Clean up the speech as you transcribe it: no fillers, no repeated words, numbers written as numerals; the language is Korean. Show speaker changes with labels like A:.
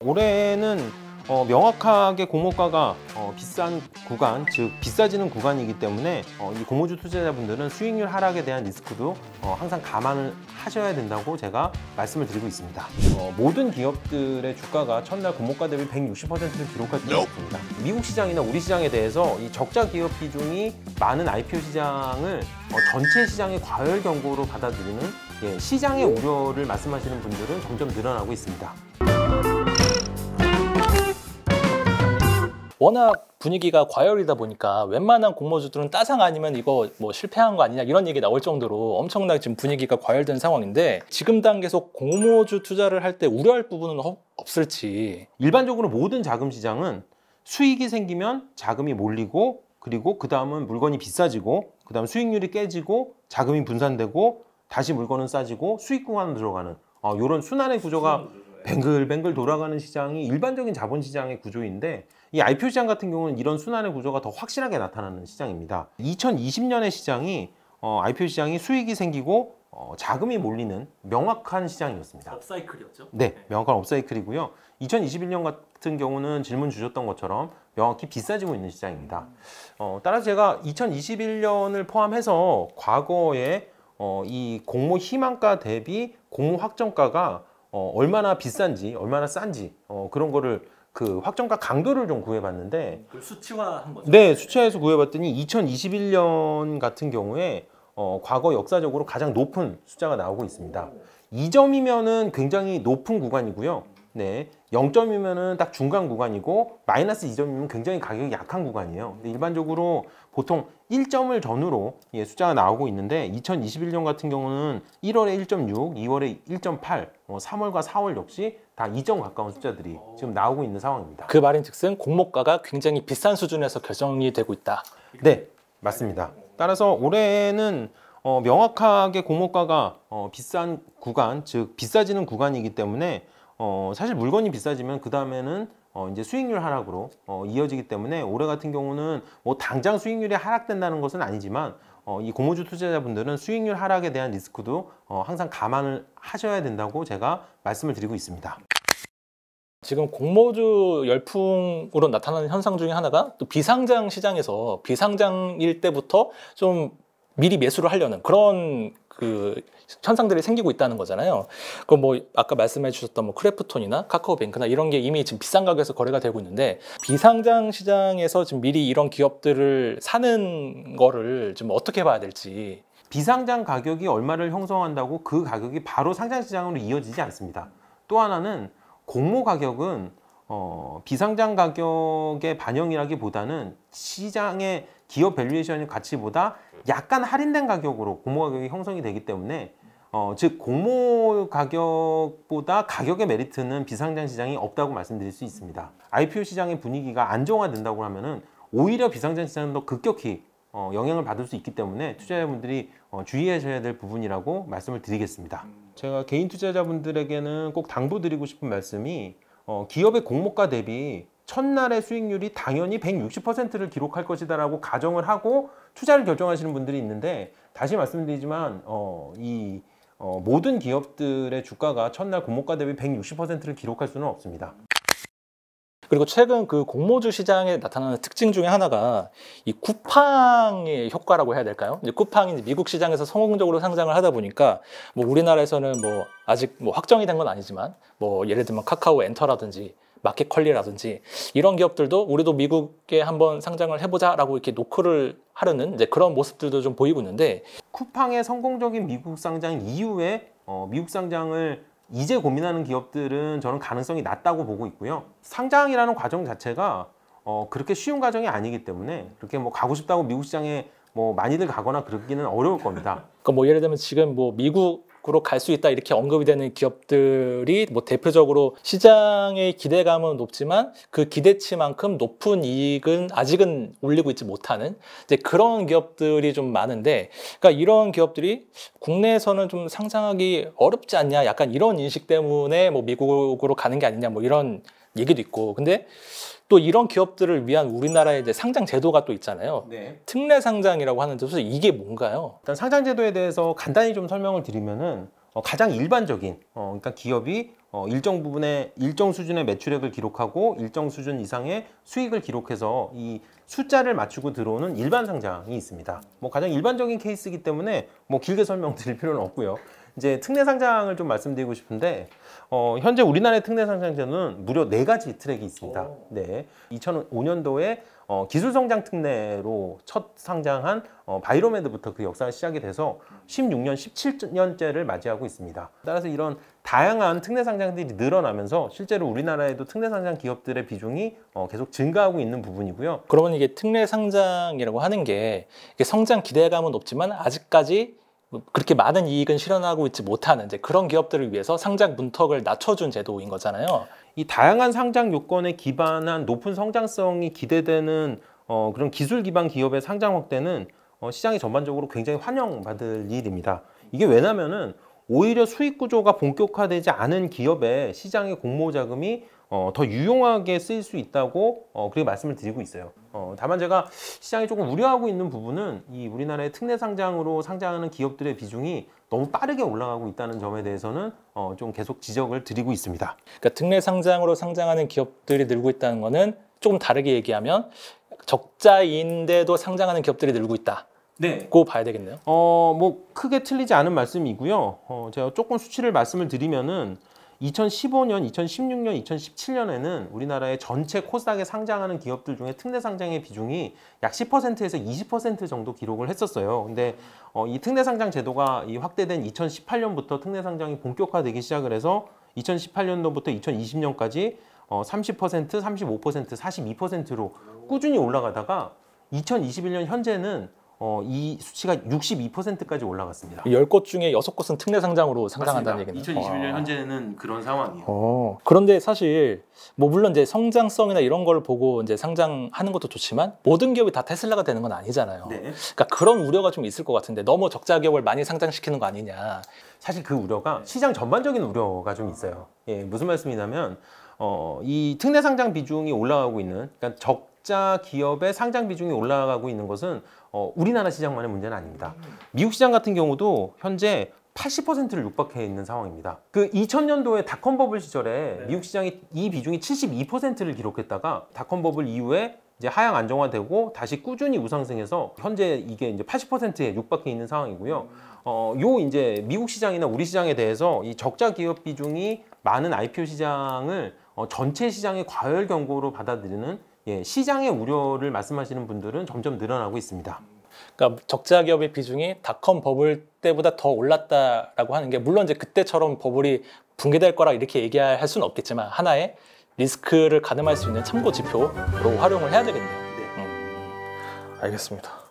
A: 올해는 명확하게 공모가가 비싼 구간, 즉 비싸지는 구간이기 때문에 이 공모주 투자자분들은 수익률 하락에 대한 리스크도 항상 감안을 하셔야 된다고 제가 말씀을 드리고 있습니다. 모든 기업들의 주가가 첫날 공모가 대비 160%를 기록할 수는 없습니다. 미국 시장이나 우리 시장에 대해서 이 적자 기업 비중이 많은 IPO 시장을 전체 시장의 과열 경고로 받아들이는 시장의 우려를 말씀하시는 분들은 점점 늘어나고 있습니다.
B: 워낙 분위기가 과열이다 보니까 웬만한 공모주들은 따상 아니면 이거 뭐 실패한 거 아니냐 이런 얘기 나올 정도로 엄청나게 지금 분위기가 과열된 상황인데, 지금 단계에서 공모주 투자를 할 때 우려할 부분은 없을지.
A: 일반적으로 모든 자금 시장은 수익이 생기면 자금이 몰리고, 그리고 그 다음은 물건이 비싸지고, 그 다음 수익률이 깨지고, 자금이 분산되고, 다시 물건은 싸지고 수익 구간으로 들어가는 이런 순환의 구조가 뱅글뱅글 돌아가는 시장이 일반적인 자본 시장의 구조인데, 이 IPO 시장 같은 경우는 이런 순환의 구조가 더 확실하게 나타나는 시장입니다. 2020년의 시장이 IPO 시장이 수익이 생기고 자금이 몰리는 명확한 시장이었습니다.
B: 업사이클이었죠?
A: 네, 명확한 업사이클이고요. 2021년 같은 경우는 질문 주셨던 것처럼 명확히 비싸지고 있는 시장입니다. 따라서 제가 2021년을 포함해서 과거에 이 공모 희망가 대비 공모 확정가가 얼마나 비싼지, 얼마나 싼지 그런 거를 그 확정가 강도를 좀 구해봤는데,
B: 수치화한 거죠?
A: 네, 수치화해서 구해봤더니 2021년 같은 경우에 과거 역사적으로 가장 높은 숫자가 나오고 있습니다. 2점이면은 굉장히 높은 구간이고요. 네, 0점이면은 딱 중간 구간이고, 마이너스 2점이면 굉장히 가격이 약한 구간이에요. 근데 일반적으로 보통 1점을 전후로 숫자가 나오고 있는데, 2021년 같은 경우는 1월에 1.6, 2월에 1.8, 3월과 4월 역시 다 2점 가까운 숫자들이 지금 나오고 있는 상황입니다.
B: 그 말인즉슨 공모가가 굉장히 비싼 수준에서 결정이 되고 있다.
A: 네, 맞습니다. 따라서 올해는 명확하게 공모가가 비싼 구간, 즉 비싸지는 구간이기 때문에 사실 물건이 비싸지면 그 다음에는 이제 수익률 하락으로 이어지기 때문에, 올해 같은 경우는 뭐 당장 수익률이 하락된다는 것은 아니지만 이 공모주 투자자분들은 수익률 하락에 대한 리스크도 항상 감안을 하셔야 된다고 제가 말씀을 드리고 있습니다.
B: 지금 공모주 열풍으로 나타나는 현상 중에 하나가 또 비상장 시장에서 비상장일 때부터 좀 미리 매수를 하려는 그런 그 현상들이 생기고 있다는 거잖아요. 그 뭐 아까 말씀해 주셨던 뭐 크래프톤이나 카카오뱅크나 이런 게 이미 지금 비싼 가격에서 거래가 되고 있는데, 비상장 시장에서 지금 미리 이런 기업들을 사는 거를 좀 어떻게 봐야 될지.
A: 비상장 가격이 얼마를 형성한다고 그 가격이 바로 상장 시장으로 이어지지 않습니다. 또 하나는 공모 가격은 비상장 가격의 반영이라기보다는 시장의 기업 밸류에이션 가치보다 약간 할인된 가격으로 공모 가격이 형성이 되기 때문에 즉 공모 가격보다 가격의 메리트는 비상장 시장이 없다고 말씀드릴 수 있습니다. IPO 시장의 분위기가 안정화된다고 하면은 오히려 비상장 시장은 더 급격히 영향을 받을 수 있기 때문에 투자자분들이 주의하셔야 될 부분이라고 말씀을 드리겠습니다. 제가 개인 투자자분들에게는 꼭 당부드리고 싶은 말씀이, 기업의 공모가 대비 첫날의 수익률이 당연히 160%를 기록할 것이다 라고 가정을 하고 투자를 결정하시는 분들이 있는데, 다시 말씀드리지만 모든 기업들의 주가가 첫날 공모가 대비 160%를 기록할 수는 없습니다.
B: 그리고 최근 그 공모주 시장에 나타나는 특징 중에 하나가 이 쿠팡의 효과라고 해야 될까요? 이제 쿠팡이 미국 시장에서 성공적으로 상장을 하다 보니까 뭐 우리나라에서는 뭐 아직 뭐 확정이 된 건 아니지만 뭐 예를 들면 카카오 엔터라든지 마켓컬리라든지 이런 기업들도 우리도 미국에 한번 상장을 해보자라고 이렇게 노크를 하려는 이제 그런 모습들도 좀 보이고 있는데,
A: 쿠팡의 성공적인 미국 상장 이후에 미국 상장을 이제 고민하는 기업들은 저는 가능성이 낮다고 보고 있고요. 상장이라는 과정 자체가 그렇게 쉬운 과정이 아니기 때문에 그렇게 뭐 가고 싶다고 미국 시장에 뭐 많이들 가거나 그러기는 어려울 겁니다.
B: 그러니까 뭐 예를 들면 지금 뭐 미국으로 갈 수 있다 이렇게 언급이 되는 기업들이 뭐 대표적으로 시장의 기대감은 높지만 그 기대치만큼 높은 이익은 아직은 올리고 있지 못하는 이제 그런 기업들이 좀 많은데, 그러니까 이런 기업들이 국내에서는 좀 상장하기 어렵지 않냐, 약간 이런 인식 때문에 뭐 미국으로 가는 게 아니냐 뭐 이런 얘기도 있고, 근데 또 이런 기업들을 위한 우리나라의 이제 상장 제도가 또 있잖아요.
A: 네.
B: 특례 상장이라고 하는데 도대체 이게 뭔가요?
A: 일단 상장 제도에 대해서 간단히 좀 설명을 드리면은 가장 일반적인 그러니까 기업이 일정 부분의 일정 수준의 매출액을 기록하고 일정 수준 이상의 수익을 기록해서 이 숫자를 맞추고 들어오는 일반 상장이 있습니다. 뭐 가장 일반적인 케이스이기 때문에 뭐 길게 설명드릴 필요는 없고요. 이제 특례 상장을 좀 말씀드리고 싶은데 현재 우리나라의 특례 상장제는 무려 4가지 트랙이 있습니다. 네, 2005년도에 기술 성장 특례로 첫 상장한 바이로메드부터 그 역사가 시작이 돼서 16년, 17년째를 맞이하고 있습니다. 따라서 이런 다양한 특례 상장들이 늘어나면서 실제로 우리나라에도 특례 상장 기업들의 비중이 계속 증가하고 있는 부분이고요.
B: 그러면 이게 특례 상장이라고 하는 게 이게 성장 기대감은 높지만 아직까지 그렇게 많은 이익은 실현하고 있지 못하는 이제 그런 기업들을 위해서 상장 문턱을 낮춰준 제도인 거잖아요.
A: 이 다양한 상장 요건에 기반한 높은 성장성이 기대되는 그런 기술 기반 기업의 상장 확대는 시장이 전반적으로 굉장히 환영받을 일입니다. 이게 왜냐면은 오히려 수익 구조가 본격화되지 않은 기업의 시장의 공모 자금이 더 유용하게 쓰일 수 있다고 그렇게 말씀을 드리고 있어요. 다만 제가 시장이 조금 우려하고 있는 부분은 이 우리나라의 특례 상장으로 상장하는 기업들의 비중이 너무 빠르게 올라가고 있다는 점에 대해서는 좀 계속 지적을 드리고 있습니다.
B: 그러니까 특례 상장으로 상장하는 기업들이 늘고 있다는 거는 조금 다르게 얘기하면 적자인데도 상장하는 기업들이 늘고 있다.
A: 네.
B: 고 봐야 되겠네요.
A: 뭐 크게 틀리지 않은 말씀이고요. 제가 조금 수치를 말씀을 드리면은 2015년, 2016년, 2017년에는 우리나라의 전체 코스닥에 상장하는 기업들 중에 특례 상장의 비중이 약 10%에서 20% 정도 기록을 했었어요. 근데 이 특례 상장 제도가 이 확대된 2018년부터 특례 상장이 본격화되기 시작을 해서 2018년도부터 2020년까지 30%, 35%, 42%로 꾸준히 올라가다가 2021년 현재는 이 수치가 62%까지 올라갔습니다.
B: 10곳 중에 6곳은 특례 상장으로 상장한다는 얘기네요.
A: 2021년 현재는 그런 상황이에요.
B: 그런데 사실 뭐 물론 이제 성장성이나 이런 걸 보고 이제 상장하는 것도 좋지만 모든 기업이 다 테슬라가 되는 건 아니잖아요.
A: 네.
B: 그러니까 그런 우려가 좀 있을 것 같은데 너무 적자 기업을 많이 상장시키는 거 아니냐.
A: 사실 그 우려가 시장 전반적인 우려가 좀 있어요. 예, 무슨 말씀이냐면 이 특례 상장 비중이 올라가고 있는 그러니까 적자 기업의 상장 비중이 올라가고 있는 것은 우리나라 시장만의 문제는 아닙니다. 미국 시장 같은 경우도 현재 80%를 육박해 있는 상황입니다. 그 2000년도에 닷컴 버블 시절에 미국 시장이 이 비중이 72%를 기록했다가 닷컴 버블 이후에 이제 하향 안정화되고 다시 꾸준히 우상승해서 현재 이게 이제 80%에 육박해 있는 상황이고요. 요 이제 미국 시장이나 우리 시장에 대해서 이 적자 기업 비중이 많은 IPO 시장을 전체 시장의 과열 경고로 받아들이는 시장의 우려를 말씀하시는 분들은 점점 늘어나고 있습니다.
B: 그러니까 적자 기업의 비중이 닷컴 버블 때보다 더 올랐다라고 하는 게 물론 이제 그때처럼 버블이 붕괴될 거라 이렇게 얘기할 수는 없겠지만 하나의 리스크를 가늠할 수 있는 참고 지표로 활용을 해야 되겠네요. 알겠습니다.